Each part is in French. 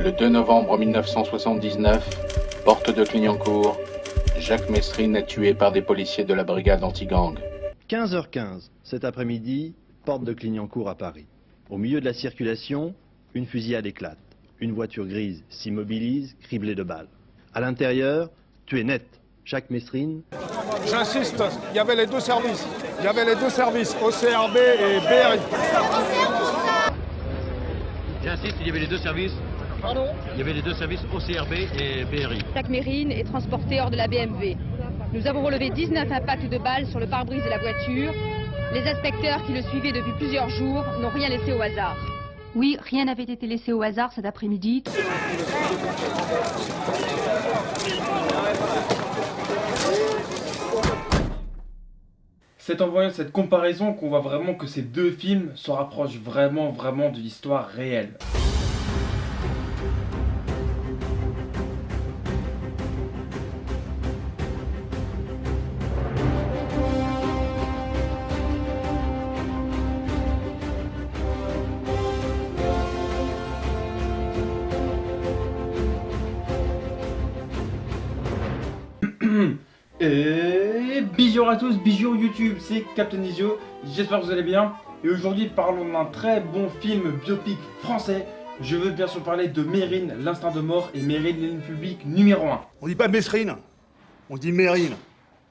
Le 2 novembre 1979, porte de Clignancourt, Jacques Messrine est tué par des policiers de la brigade anti-gang. 15h15, cet après-midi, porte de Clignancourt à Paris. Au milieu de la circulation, une fusillade éclate. Une voiture grise s'immobilise, criblée de balles. À l'intérieur, tué net, Jacques Messrine. J'insiste, il y avait les deux services. Il y avait les deux services, OCRB et BRI. J'insiste, il y avait les deux services. Pardon ? Il y avait les deux services OCRB et BRI. Jacques Messrine est transporté hors de la BMW. Nous avons relevé 19 impacts de balles sur le pare-brise de la voiture. Les inspecteurs qui le suivaient depuis plusieurs jours n'ont rien laissé au hasard. Oui, rien n'avait été laissé au hasard cet après-midi. C'est en voyant cette comparaison qu'on voit vraiment que ces deux films se rapprochent vraiment de l'histoire réelle. Et bonjour à tous, bonjour YouTube, c'est Captain Isio, j'espère que vous allez bien. Et aujourd'hui parlons d'un très bon film biopic français. Je veux bien sûr parler de Mérine, l'instinct de mort et Mérine, l'ennemi public numéro 1. On dit pas Messrine, on dit Mérine.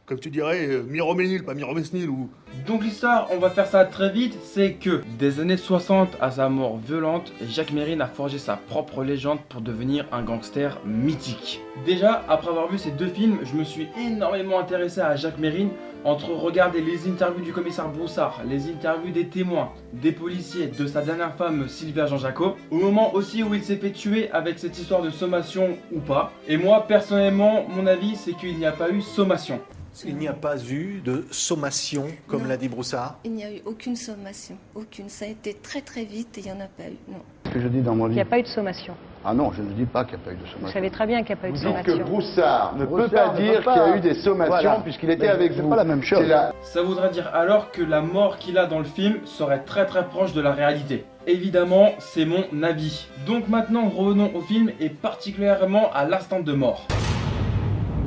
Comme tu dirais, Miroménil, pas Miromesnil ou... Donc l'histoire, on va faire ça très vite, c'est que des années 60 à sa mort violente, Jacques Mérine a forgé sa propre légende pour devenir un gangster mythique. Déjà, après avoir vu ces deux films, je me suis énormément intéressé à Jacques Mérine, entre regarder les interviews du commissaire Broussard, les interviews des témoins, des policiers, de sa dernière femme Sylvia Jean-Jacques, au moment aussi où il s'est fait tuer avec cette histoire de sommation ou pas. Et moi, personnellement, mon avis, c'est qu'il n'y a pas eu sommation. Il n'y a pas eu de sommation, comme l'a dit Broussard. Il n'y a eu aucune sommation, aucune. Ça a été très vite et il n'y en a pas eu, non. Ce que je dis dans mon livre. Il n'y a pas eu de sommation. Ah non, je ne dis pas qu'il n'y a pas eu de sommation. Vous savez très bien qu'il n'y a pas eu de Vous dites sommation. que Broussard ne peut pas dire qu'il y a eu des sommations puisqu'il était avec vous. C'est pas la même chose. Ça voudrait dire alors que la mort qu'il a dans le film serait très proche de la réalité. Évidemment, c'est mon avis. Donc maintenant, revenons au film et particulièrement à l'instant de mort.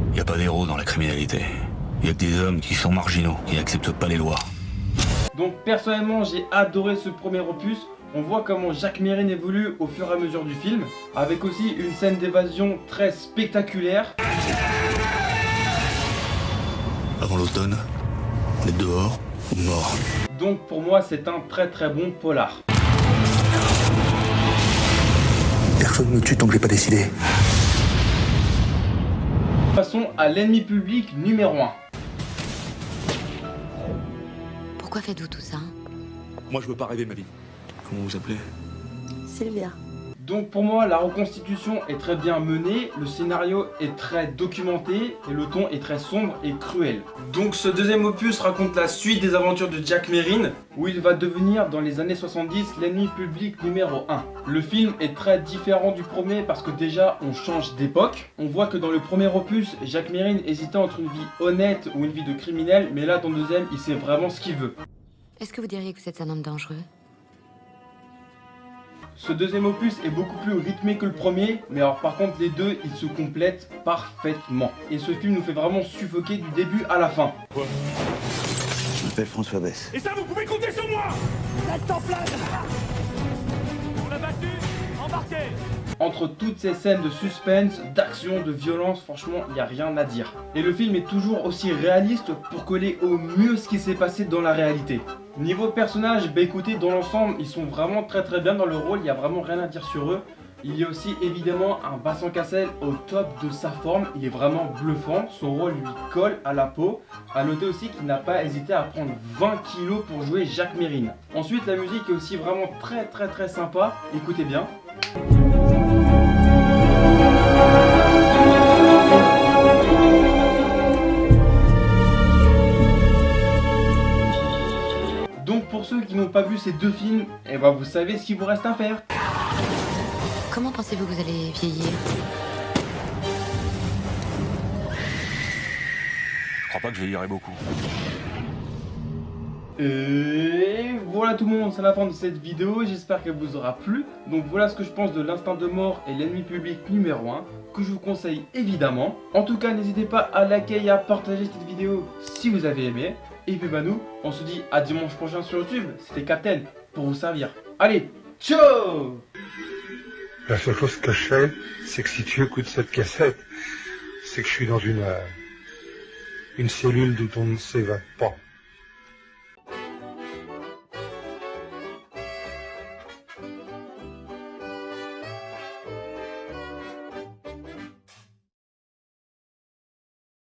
Il n'y a pas d'héros dans la criminalité. Il y a que des hommes qui sont marginaux, qui n'acceptent pas les lois. Donc personnellement, j'ai adoré ce premier opus. On voit comment Jacques Mérine évolue au fur et à mesure du film, avec aussi une scène d'évasion très spectaculaire. Avant l'automne, on est dehors ou mort. Donc pour moi, c'est un très bon polar. Personne ne me tue tant que j'ai pas décidé. Passons à l'ennemi public numéro 1. Pourquoi faites-vous tout ça? Moi, je veux pas rêver ma vie. Comment vous appelez? Sylvia. Donc pour moi, la reconstitution est très bien menée, le scénario est très documenté et le ton est très sombre et cruel. Donc ce deuxième opus raconte la suite des aventures de Jacques Mérine, où il va devenir dans les années 70 l'ennemi public numéro 1. Le film est très différent du premier parce que déjà on change d'époque. On voit que dans le premier opus, Jacques Mérine hésitait entre une vie honnête ou une vie de criminel, mais là dans le deuxième, il sait vraiment ce qu'il veut. Est-ce que vous diriez que vous êtes un homme dangereux? Ce deuxième opus est beaucoup plus rythmé que le premier, mais alors par contre les deux ils se complètent parfaitement. Et ce film nous fait vraiment suffoquer du début à la fin. Je m'appelle François Besse. Et ça, vous pouvez compter sur moi! Reste en place! On l'a battu, embarquez! Entre toutes ces scènes de suspense, d'action, de violence, franchement il n'y a rien à dire. Et le film est toujours aussi réaliste pour coller au mieux ce qui s'est passé dans la réalité. Niveau personnage, bah écoutez, dans l'ensemble, ils sont vraiment très bien dans le rôle, il n'y a vraiment rien à dire sur eux. Il y a aussi évidemment un Vincent Cassel au top de sa forme, il est vraiment bluffant, son rôle lui colle à la peau. A noter aussi qu'il n'a pas hésité à prendre 20 kilos pour jouer Jacques Mérine. Ensuite, la musique est aussi vraiment très sympa, écoutez bien. Donc pour ceux qui n'ont pas vu ces deux films, eh ben vous savez ce qu'il vous reste à faire. Comment pensez-vous que vous allez vieillir? Je crois pas que je vieillirai beaucoup. Et voilà tout le monde, c'est la fin de cette vidéo, j'espère qu'elle vous aura plu. Donc voilà ce que je pense de l'instinct de mort et l'ennemi public numéro 1, que je vous conseille évidemment. En tout cas, n'hésitez pas à liker et à partager cette vidéo si vous avez aimé. Et puis bah nous, on se dit à dimanche prochain sur YouTube, c'était Captain, pour vous servir. Allez, ciao! La seule chose que je sais, c'est que si tu écoutes cette cassette, c'est que je suis dans une cellule d'où on ne s'évade pas.